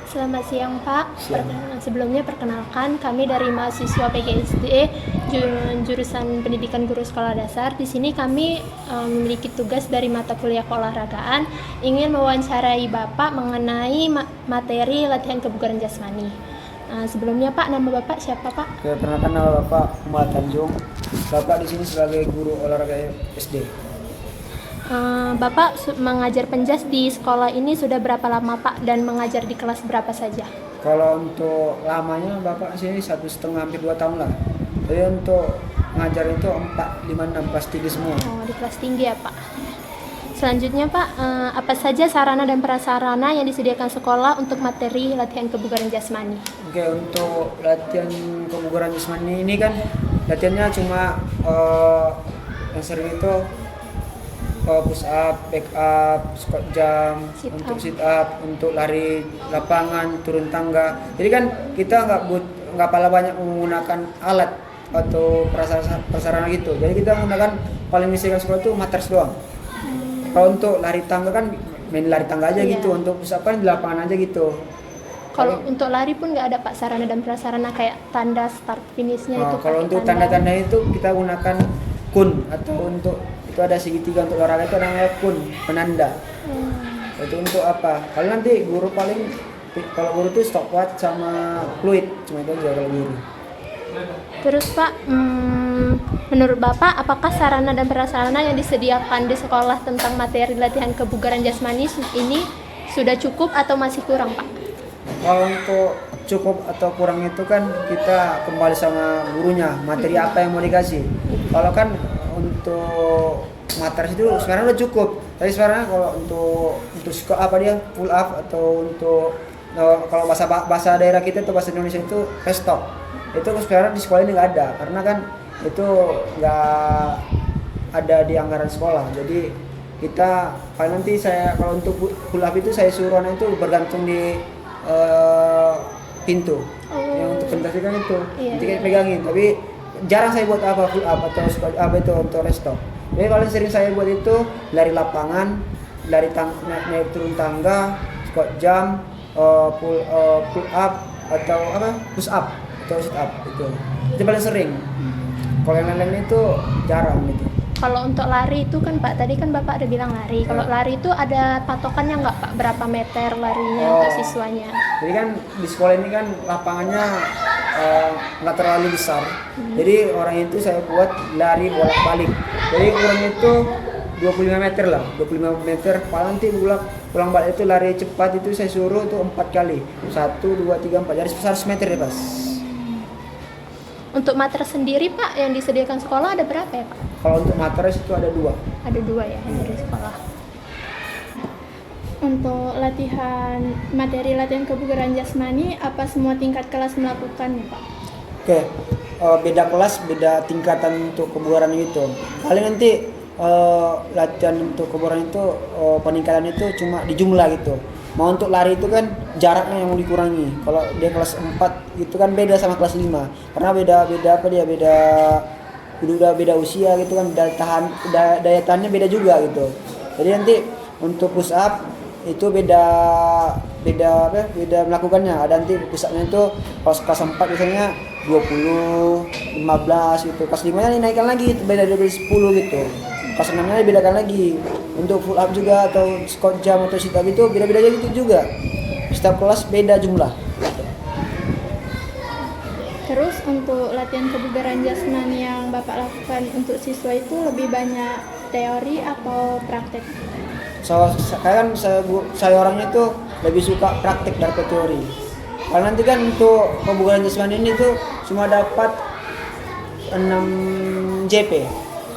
Selamat siang Pak. Siang. Sebelumnya perkenalkan kami dari mahasiswa PGSD jurusan Pendidikan Guru Sekolah Dasar. Di sini kami memiliki tugas dari mata kuliah keolahragaan ingin mewawancarai Bapak mengenai materi latihan kebugaran jasmani. Sebelumnya Pak, nama Bapak siapa Pak? Perkenalkan, nama Bapak Muhammad Tanjung. Bapak di sini sebagai guru olahraga SD. Bapak mengajar penjas di sekolah ini sudah berapa lama Pak dan mengajar di kelas berapa saja? Kalau untuk lamanya Bapak di sini 1,5 hampir 2 tahun lah. Jadi untuk ngajar itu 4, 5, 6 kelas 3 semua. Oh, di kelas tinggi ya Pak. Selanjutnya Pak, apa saja sarana dan prasarana yang disediakan sekolah untuk materi latihan kebugaran jasmani? Oke, untuk latihan kebugaran jasmani ini kan latihannya cuma yang sering itu push up, back up, squat jump, untuk sit up, untuk lari lapangan, turun tangga. Jadi kan kita nggak pala banyak menggunakan alat atau prasarana gitu. Jadi kita menggunakan paling disediakan sekolah itu matras doang. Kalau untuk lari tangga kan main lari tangga aja gitu. Untuk push up kan di lapangan aja gitu. Kalau untuk lari pun nggak ada Pak sarana dan prasarana kayak tanda start finishnya itu. Kalau untuk tanda-tanda itu kita gunakan kun, atau untuk itu ada segitiga untuk olahraga itu namanya kun, penanda. Itu untuk apa? Kalau nanti guru kalau guru itu stopwatch sama fluid, cuma itu aja kalau guru. Terus Pak, menurut Bapak apakah sarana dan prasarana yang disediakan di sekolah tentang materi latihan kebugaran jasmani ini sudah cukup atau masih kurang Pak? Kalau untuk cukup atau kurang itu kan kita kembali sama gurunya, materi apa yang mau dikasih. Kalau kan untuk materi itu sekarang udah cukup. Tapi sekarang kalau untuk apa dia pull up atau untuk kalau bahasa daerah kita atau bahasa Indonesia itu rest stop. Itu sekarang di sekolah ini nggak ada karena kan itu nggak ada di anggaran sekolah. Jadi kita nanti kalau untuk pull up itu saya suruh anak itu bergantung di pintu. Yang untuk pentas kan itu nanti kayak pegangin, tapi jarang saya buat apa full up atau apa itu untuk rest stop. Jadi paling sering saya buat itu lari lapangan, naik turun tangga, squat jump, pull up atau push up atau sit up itu paling sering. Kalau yang lain itu jarang gitu. Kalau untuk lari itu kan Pak, tadi kan Bapak ada bilang lari. Kalau lari itu ada patokannya nggak Pak? Berapa meter larinya untuk siswanya? Jadi kan di sekolah ini kan lapangannya nggak terlalu besar. Jadi orang itu saya buat lari bolak-balik. Jadi ukurannya itu 25 meter lah, 25 meter. Paling nanti pulang balik itu lari cepat itu saya suruh itu 4 kali. 1, 2, 3, 4. Jadi 100 meter ya Pas. Untuk matras sendiri Pak yang disediakan sekolah ada berapa ya Pak? Kalau untuk matras itu ada 2. Ada 2 ya dari sekolah. Untuk materi latihan kebugaran jasmani, apa semua tingkat kelas melakukannya Pak? Oke, beda kelas, beda tingkatan untuk kebugaran itu. Paling nanti latihan untuk kebugaran itu peningkatan itu cuma di jumlah gitu. Mau untuk lari itu kan jaraknya yang mau dikurangi. Kalau dia kelas 4 itu kan beda sama kelas 5. Karena beda usia gitu kan, daya tahannya beda juga gitu. Jadi nanti untuk push up itu beda melakukannya. Ada nanti push upnya itu kelas 4 biasanya 20, 15 gitu. Kelas 5-nya dinaikkan lagi beda dari 10 gitu. Kelas 6-nya dibedakan lagi. Untuk full up juga atau squat jump atau sit up itu beda-beda gitu juga. Setiap kelas beda jumlah. Terus untuk latihan kebugaran jasmani yang Bapak lakukan untuk siswa itu lebih banyak teori atau praktek? Saya orangnya itu lebih suka praktek daripada teori. Karena nanti kan untuk kebugaran jasmani ini tuh cuma dapat 6 JP.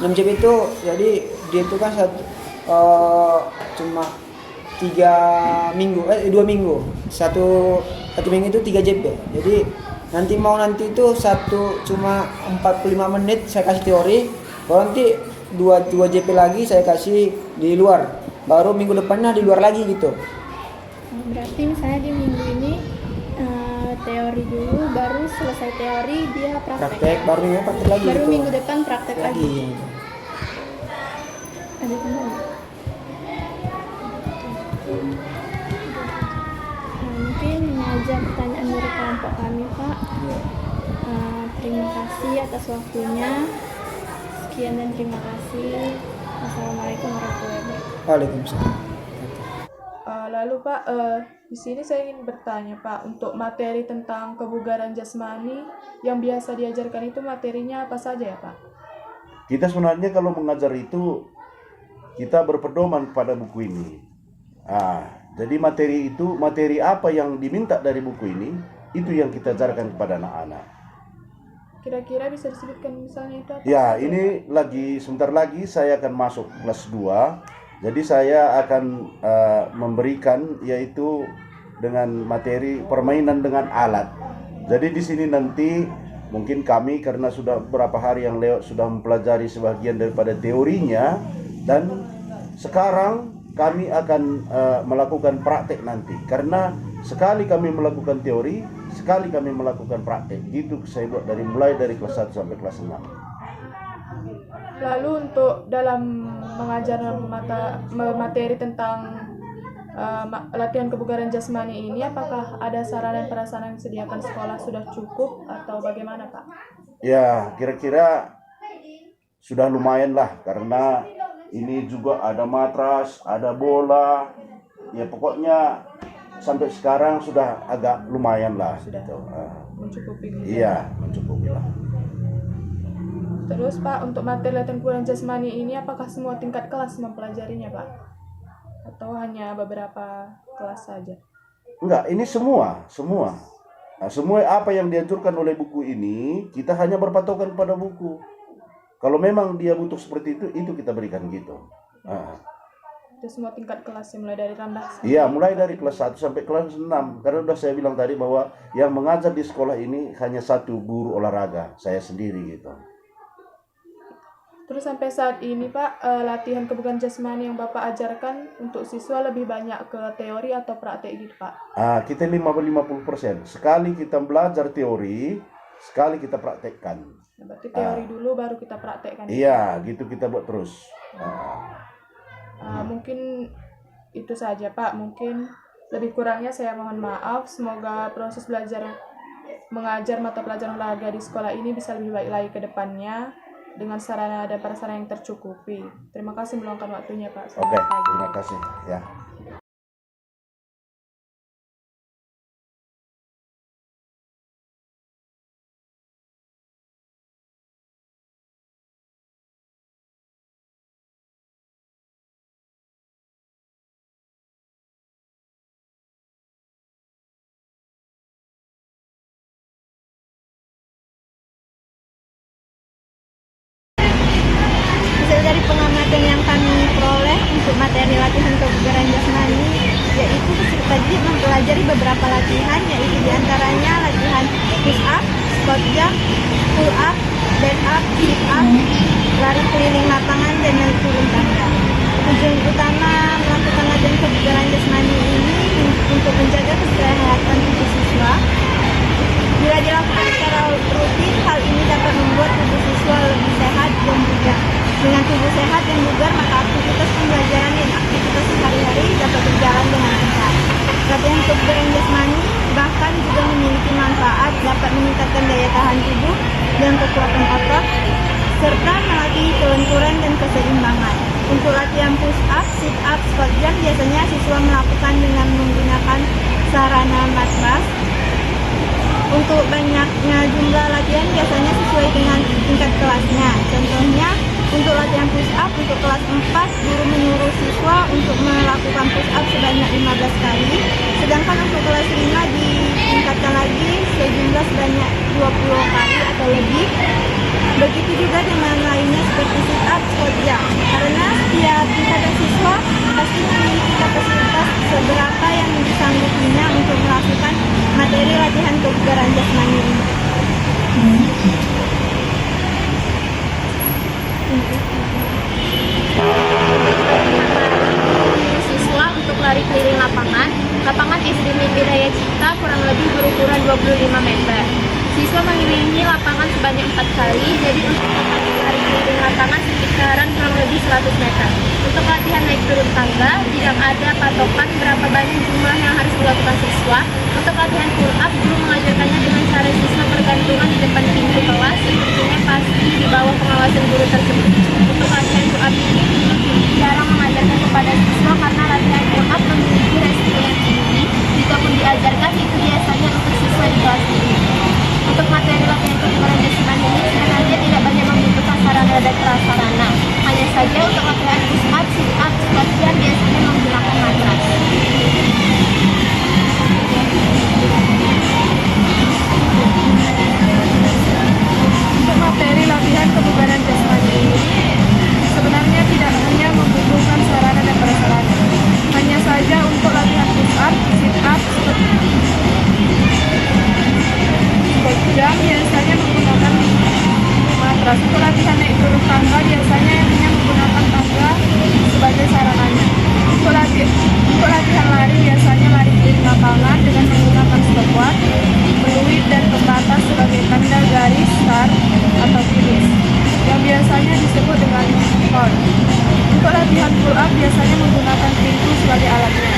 6 JP itu jadi dia itu kan cuma 2 minggu. Satu minggu itu 3 JP. Jadi nanti itu cuma 45 menit saya kasih teori, baru nanti 2 JP lagi saya kasih di luar. Baru minggu depannya di luar lagi gitu. Berarti misalnya di minggu ini teori dulu, baru selesai teori dia praktek baru praktek lagi baru gitu. Minggu depan praktek lagi. Ada teman. Mungkin saja pertanyaan dari kelompok kami, Pak. Ya. Terima kasih atas waktunya. Sekian dan terima kasih. Assalamualaikum warahmatullahi wabarakatuh. Waalaikumsalam. Lalu Pak, di sini saya ingin bertanya Pak, untuk materi tentang kebugaran jasmani yang biasa diajarkan itu materinya apa saja ya Pak? Kita sebenarnya kalau mengajar itu kita berpedoman kepada buku ini. Jadi materi apa yang diminta dari buku ini, itu yang kita ajarkan kepada anak-anak. Kira-kira bisa disebutkan misalnya itu apa? Ya, ini sebentar lagi saya akan masuk kelas 2. Jadi saya akan memberikan yaitu dengan materi permainan dengan alat. Jadi di sini nanti mungkin kami karena sudah beberapa hari yang lewat sudah mempelajari sebagian daripada teorinya, dan sekarang kami akan melakukan praktek nanti. Karena sekali kami melakukan teori, sekali kami melakukan praktek. Gitu saya buat mulai dari kelas 1 sampai kelas 6. Lalu untuk dalam mengajar materi tentang latihan kebugaran jasmani ini, apakah ada sarana dan prasarana yang disediakan sekolah sudah cukup atau bagaimana Pak? Ya, kira-kira sudah lumayan lah, karena ini juga ada matras, ada bola, ya pokoknya sampai sekarang sudah agak lumayan lah. Sudah gitu. mencukupi gitu. Iya, mencukupi lah. Terus Pak, untuk materi latihan kebugaran jasmani ini apakah semua tingkat kelas mempelajarinya Pak? Atau hanya beberapa kelas saja? Enggak, ini semua. Nah, semua apa yang dianjurkan oleh buku ini, kita hanya berpatokan pada buku. Kalau memang dia butuh seperti itu kita berikan gitu. Itu semua tingkat kelas yang mulai dari rendah. Iya, mulai dari kelas 1 sampai kelas 6. Karena sudah saya bilang tadi bahwa yang mengajar di sekolah ini hanya satu guru olahraga, saya sendiri gitu. Terus sampai saat ini Pak, latihan kebugaran jasmani yang Bapak ajarkan untuk siswa lebih banyak ke teori atau praktek gitu Pak? Kita 50-50%. Sekali kita belajar teori, sekali kita praktekkan. Berarti teori dulu baru kita praktekkan. Iya, gitu kita buat terus. Mungkin itu saja Pak. Mungkin lebih kurangnya saya mohon maaf. Semoga proses mengajar mata pelajaran olahraga di sekolah ini bisa lebih baik lagi ke depannya, dengan sarana dan prasarana yang tercukupi. Terima kasih meluangkan waktunya Pak. Oke, terima kasih ya. Hasil dari pengamatan yang kami peroleh untuk materi latihan kebugaran jasmani, yaitu peserta didik mempelajari beberapa latihan, yaitu diantaranya latihan push up, squat jump, pull up, stand up, sit up, lari keliling lapangan, dan naik turun tangga. Tujuan utama melakukan latihan kebugaran jasmani ini untuk menjaga kesehatan tubuh siswa. Bila dilakukan secara rutin, hal ini dapat membuat tubuh siswa lebih sehat dan bugar. Dengan tubuh sehat dan bugar, maka aktivitas pembelajaran dan aktivitas sehari-hari dapat berjalan dengan lancar. Latihan kebugaran jasmani bahkan juga memiliki manfaat dapat meningkatkan daya tahan tubuh dan kekuatan otot, serta melatih kelenturan dan keseimbangan. Untuk latihan push up, sit up, squat jump biasanya siswa melakukan dengan menggunakan sarana matras. Untuk banyaknya jumlah latihan biasanya sesuai dengan tingkat kelasnya. Contohnya, untuk latihan push up untuk kelas 4, guru menyuruh siswa untuk melakukan push up sebanyak 15 kali. Sedangkan untuk kelas 5 ditingkatkan lagi sejumlah sebanyak 20 kali atau lebih. Begitu juga dengan lainnya seperti sit up, squat jump. Karena setiap tingkatan siswa pasti memiliki kapasitas seberapa yang disanggupinya untuk melakukan materi latihan kebugaran jasmani ini. Siswa untuk lari keliling lapangan SD Mimpi Daya Cipta kurang lebih berukuran 25 meter. Siswa mengelilingi lapangan sebanyak 4 kali, jadi untuk lari keliling lapangan sekitaran kurang lebih 100 meter. Untuk latihan naik turun tangga, tidak ada patokan berapa banyak jumlah yang harus dilakukan siswa. siswa. Untuk latihan pull up, guru mengajarkannya dengan cara siswa bergantungan di depan pintu kelas, tentunya pasti di bawah pengawasan guru tersebut. Untuk latihan pull up ini jarang mengajarkan kepada siswa karena latihan pull up memiliki resiko yang tinggi. Jikapun diajarkan, itu biasanya untuk siswa di kelas ini. Untuk materi latihan kebugaran jasmani ini sebenarnya tidak banyak membutuhkan sarana dan prasarana. Hanya saja untuk latihan push up, sit up, squat jump biasanya menggunakan matras. Untuk materi latihan kebugaran jasmani ini sebenarnya tidak hanya membutuhkan sarana dan prasarana. Hanya saja untuk latihan push up, sit up, squat jump biasanya menggunakan matras. Untuk latihan naik turun tangga biasanya hanya menggunakan tangga sebagai sarananya. Untuk latihan lari biasanya lari keliling lapangan dengan menggunakan stopwatch, peluit dan pembatas sebagai tanda garis start atau finish yang biasanya disebut dengan hold. Untuk latihan pull up biasanya menggunakan pintu sebagai alatnya.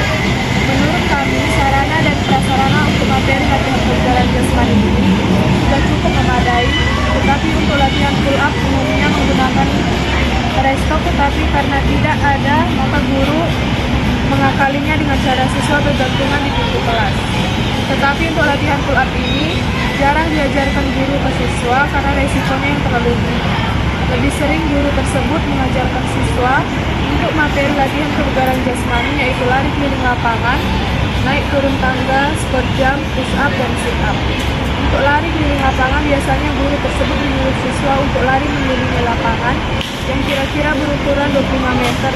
Menurut kami, sarana dan prasarana untuk materi latihan kebugaran jasmani ini sudah cukup memadai, tetapi untuk latihan pull up umumnya menggunakan restock, tetapi karena tidak ada, maka guru mengakalinya dengan cara siswa bergantungan di pintu kelas. Tetapi untuk latihan pull up ini jarang diajarkan guru ke siswa karena resikonya yang terlalu tinggi. Lebih sering guru tersebut mengajarkan siswa untuk materi latihan kebugaran jasmani yaitu lari keliling lapangan, naik turun tangga, squat jump, push up, dan sit up. Untuk lari keliling lapangan biasanya guru tersebut menyuruh siswa untuk lari mengelilingi lapangan yang kira-kira berukuran 25 meter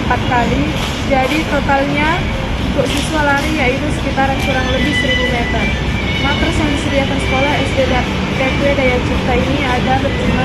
4 kali. Jadi totalnya untuk siswa lari yaitu sekitaran kurang lebih 1000 meter. Matras yang disediakan sekolah SD TP Daya Cipta ini ada berjumlah